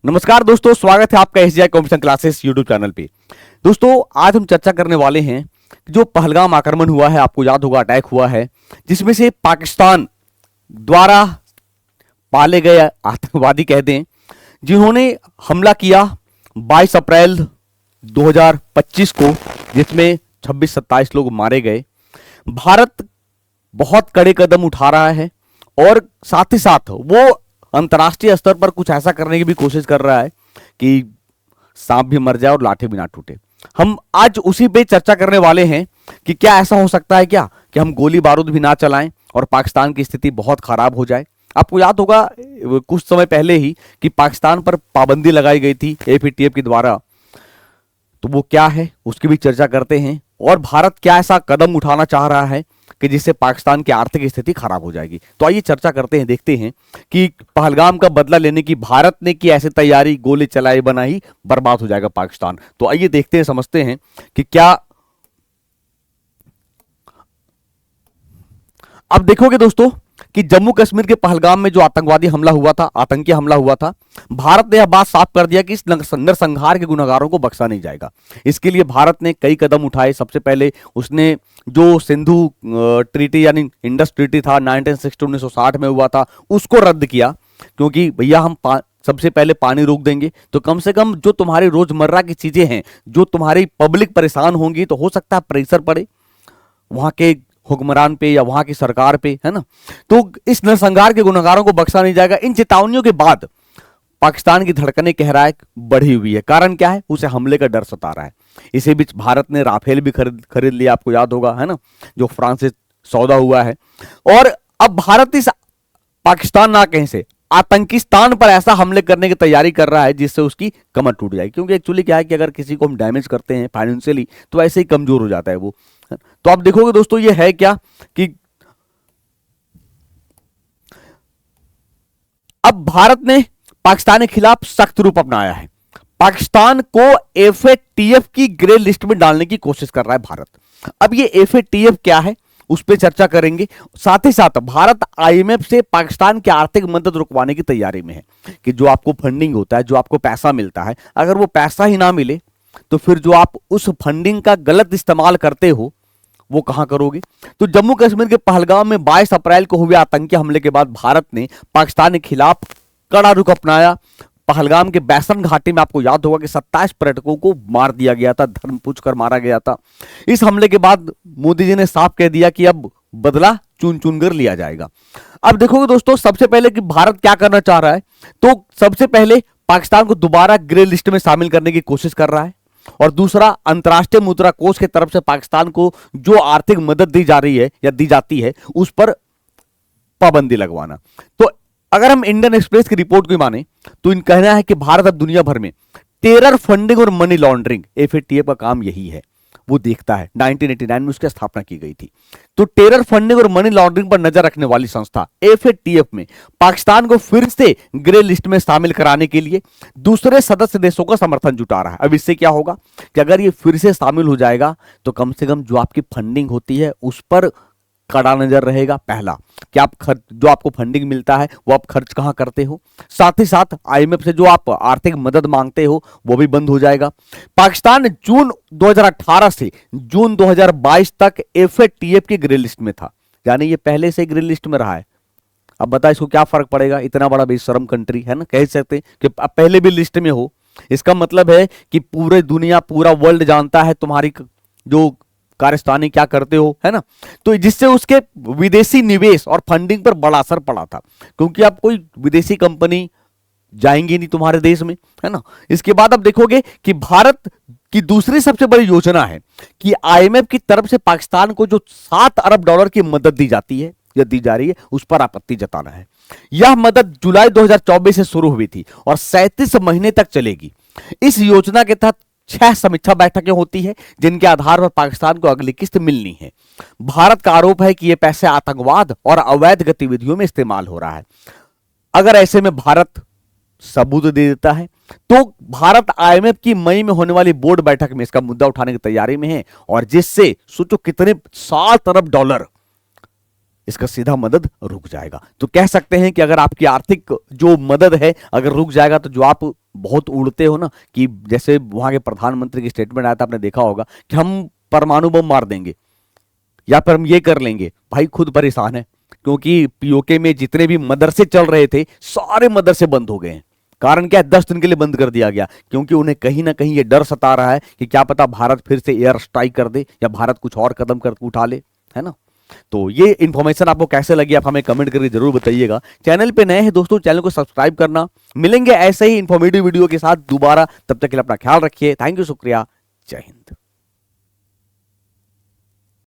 नमस्कार दोस्तों, स्वागत है आपका SGI computer classes YouTube channel पे। दोस्तों, आज हम चर्चा करने वाले हैं कि जो पहलगाम आक्रमण हुआ है, आपको याद होगा, अटैक हुआ है, जिसमें से पाकिस्तान द्वारा पाले गए आतंकवादी कह दें, जिन्होंने हमला किया 22 अप्रैल 2025 को, जिसमें 26-27 लोग मारे गए। भारत बहुत कड़े कदम उठा रहा है और साथ ही साथ वो अंतर्राष्ट्रीय स्तर पर कुछ ऐसा करने की भी कोशिश कर रहा है कि सांप भी मर जाए और लाठी भी ना टूटे। हम आज उसी पे चर्चा करने वाले हैं कि क्या ऐसा हो सकता है क्या कि हम गोली बारूद भी ना चलाएं और पाकिस्तान की स्थिति बहुत खराब हो जाए। आपको याद होगा कुछ समय पहले ही कि पाकिस्तान पर पाबंदी लगाई गई थी एफएटीएफ के द्वारा, तो वो क्या है उसकी भी चर्चा करते हैं और भारत क्या ऐसा कदम उठाना चाह रहा है कि जिससे पाकिस्तान की आर्थिक स्थिति खराब हो जाएगी। तो आइए चर्चा करते हैं, देखते हैं कि पहलगाम का बदला लेने की भारत ने की ऐसी तैयारी, गोली चलाई बनाई, बर्बाद हो जाएगा पाकिस्तान। तो आइए देखते हैं, समझते हैं कि क्या। अब देखोगे दोस्तों कि जम्मू कश्मीर के पहलगाम में जो आतंकवादी हमला हुआ था, आतंकी हमला हुआ था, भारत ने यह बात साफ कर दिया कि इस नरसंहार के गुनहगारों को बख्शा नहीं जाएगा। इसके लिए भारत ने कई कदम उठाए। सबसे पहले उसने जो सिंधु ट्रीटी यानी इंडस ट्रीटी था 1960 में हुआ था, उसको रद्द किया, क्योंकि भैया हम सबसे पहले पानी रोक देंगे तो कम से कम जो तुम्हारी रोजमर्रा की चीजें हैं, जो तुम्हारी पब्लिक परेशान होंगी, तो हो सकता है प्रेशर पड़े वहां के हुक्मरान पे या वहां की सरकार पे, है ना। तो इस नरसंहार के गुनहगारों को बख्शा नहीं जाएगा। इन चेतावनियों के बाद पाकिस्तान की धड़कनें कह रहा है बढ़ी हुई है। कारण क्या है? उसे हमले का डर सता रहा है। इसी बीच भारत ने राफेल भी खरीद लिया, आपको याद होगा, है ना, जो फ्रांस से सौदा हुआ है। और अब भारत इस पाकिस्तान ना कहीं से आतंकिस्तान पर ऐसा हमले करने की तैयारी कर रहा है जिससे उसकी कमर टूट जाएगी। क्योंकि एक्चुअली क्या है कि अगर किसी को हम डैमेज करते हैं फाइनेंशियली, तो ऐसे ही कमजोर हो जाता है वो। तो आप देखोगे दोस्तों, ये है क्या कि अब भारत ने पाकिस्तान के खिलाफ सख्त रूप अपनाया है। पाकिस्तान को एफएटीएफ की ग्रे लिस्ट में डालने की कोशिश कर रहा है भारत। अब ये एफएटीएफ क्या है उस पर चर्चा करेंगे। साथ ही साथ भारत आईएमएफ से पाकिस्तान की आर्थिक मदद रुकवाने की तैयारी में है कि जो आपको फंडिंग होता है, जो आपको पैसा मिलता है, अगर वो पैसा ही ना मिले तो फिर जो आप उस फंडिंग का गलत इस्तेमाल करते हो वो कहां करोगे। तो जम्मू कश्मीर के पहलगाम में 22 अप्रैल को हुए आतंकी हमले के बाद भारत ने पाकिस्तान के खिलाफ कड़ा रुख अपनाया। पहलगाम के बैसन घाटी में आपको याद होगा कि 27 पर्यटकों को मार दिया गया था, धर्म पूछकर मारा गया था। इस हमले के बाद मोदी जी ने साफ कह दिया कि अब बदला चुन चुन कर लिया जाएगा। अब देखोगे दोस्तों, सबसे पहले कि भारत क्या करना चाह रहा है, तो सबसे पहले पाकिस्तान को दोबारा ग्रे लिस्ट में शामिल करने की कोशिश कर रहा है और दूसरा, अंतर्राष्ट्रीय मुद्रा कोष की तरफ से पाकिस्तान को जो आर्थिक मदद दी जा रही है या दी जाती है उस पर पाबंदी लगवाना। तो अगर हम इंडियन एक्सप्रेस की रिपोर्ट को माने तो इन कहना है कि भारत अब दुनिया भर में टेरर फंडिंग और मनी लॉन्ड्रिंग, एफएटीएफ का काम यही है, वो देखता है। 1989 में उसकी स्थापना की गई थी। तो टेरर फंडिंग और मनी लॉन्ड्रिंग पर नजर रखने वाली संस्था एफएटीएफ में पाकिस्तान को फिर से ग्रे लिस्ट में शामिल कराने के लिए दूसरे सदस्य देशों का समर्थन जुटा रहा है। अब इससे क्या होगा कि अगर ये फिर से शामिल हो जाएगा तो कम से कम जो आपकी फंडिंग होती है उस पर कड़ा नजर रहेगा। पहला कि आप खर्च, जो आपको फंडिंग मिलता है वो आप खर्च कहां करते हो। साथ ही साथ आईएमएफ से जो आप आर्थिक मदद मांगते हो वो भी बंद हो जाएगा। पाकिस्तान जून 2018 से जून 2022 तक एफएटीएफ की ग्रे लिस्ट में था, यानी ये पहले से ग्रे लिस्ट में रहा है। अब बता इसको क्या फर्क पड़ेगा, इतना बड़ा बेशरम कंट्री है ना, कह सकते हैं कि अब पहले भी लिस्ट में हो। इसका मतलब है कि पूरे दुनिया, पूरा वर्ल्ड जानता है तुम्हारी जो कारस्तानी क्या करते हो, है ना। तो जिससे उसके विदेशी निवेश और फंडिंग पर बड़ा असर पड़ा था, क्योंकि अब कोई विदेशी कंपनी जाएंगी नहीं तुम्हारे देश में, है ना। इसके बाद अब देखोगे कि भारत की दूसरी सबसे बड़ी योजना है कि आईएमएफ की तरफ से पाकिस्तान को जो $7 अरब की मदद दी जाती है या दी जा रही है उस पर आपत्ति जताना है। यह मदद जुलाई 2024 से शुरू हुई थी और 37 महीने तक चलेगी। इस योजना के तहत 6 समीक्षा बैठकें होती है जिनके आधार पर पाकिस्तान को अगली किस्त मिलनी है। भारत का आरोप है कि यह पैसे आतंकवाद और अवैध गतिविधियों में इस्तेमाल हो रहा है। अगर ऐसे में भारत सबूत दे देता है तो भारत आईएमएफ की मई में होने वाली बोर्ड बैठक में इसका मुद्दा उठाने की तैयारी में है, और जिससे सोचो कितने $7 अरब इसका सीधा मदद रुक जाएगा। तो कह सकते हैं कि अगर आपकी आर्थिक जो मदद है अगर रुक जाएगा तो जो आप बहुत उड़ते हो ना, कि जैसे वहां के प्रधानमंत्री की स्टेटमेंट आया था, आपने देखा होगा कि हम परमाणु बम मार देंगे या फिर हम ये कर लेंगे। भाई खुद परेशान है, क्योंकि पीओके में जितने भी मदरसे चल रहे थे सारे मदरसे बंद हो गए हैं। कारण क्या है, 10 दिन के लिए बंद कर दिया गया, क्योंकि उन्हें कहीं ना कहीं ये डर सता रहा है कि क्या पता भारत फिर से एयर स्ट्राइक कर दे या भारत कुछ और कदम कर उठा ले, है ना। तो ये इन्फॉर्मेशन आपको कैसे लगी, आप हमें कमेंट करके जरूर बताइएगा। चैनल पे नए हैं दोस्तों, चैनल को सब्सक्राइब करना। मिलेंगे ऐसे ही इन्फॉर्मेटिव वीडियो के साथ दोबारा, तब तक के लिए अपना ख्याल रखिए। थैंक यू, शुक्रिया, जय हिंद।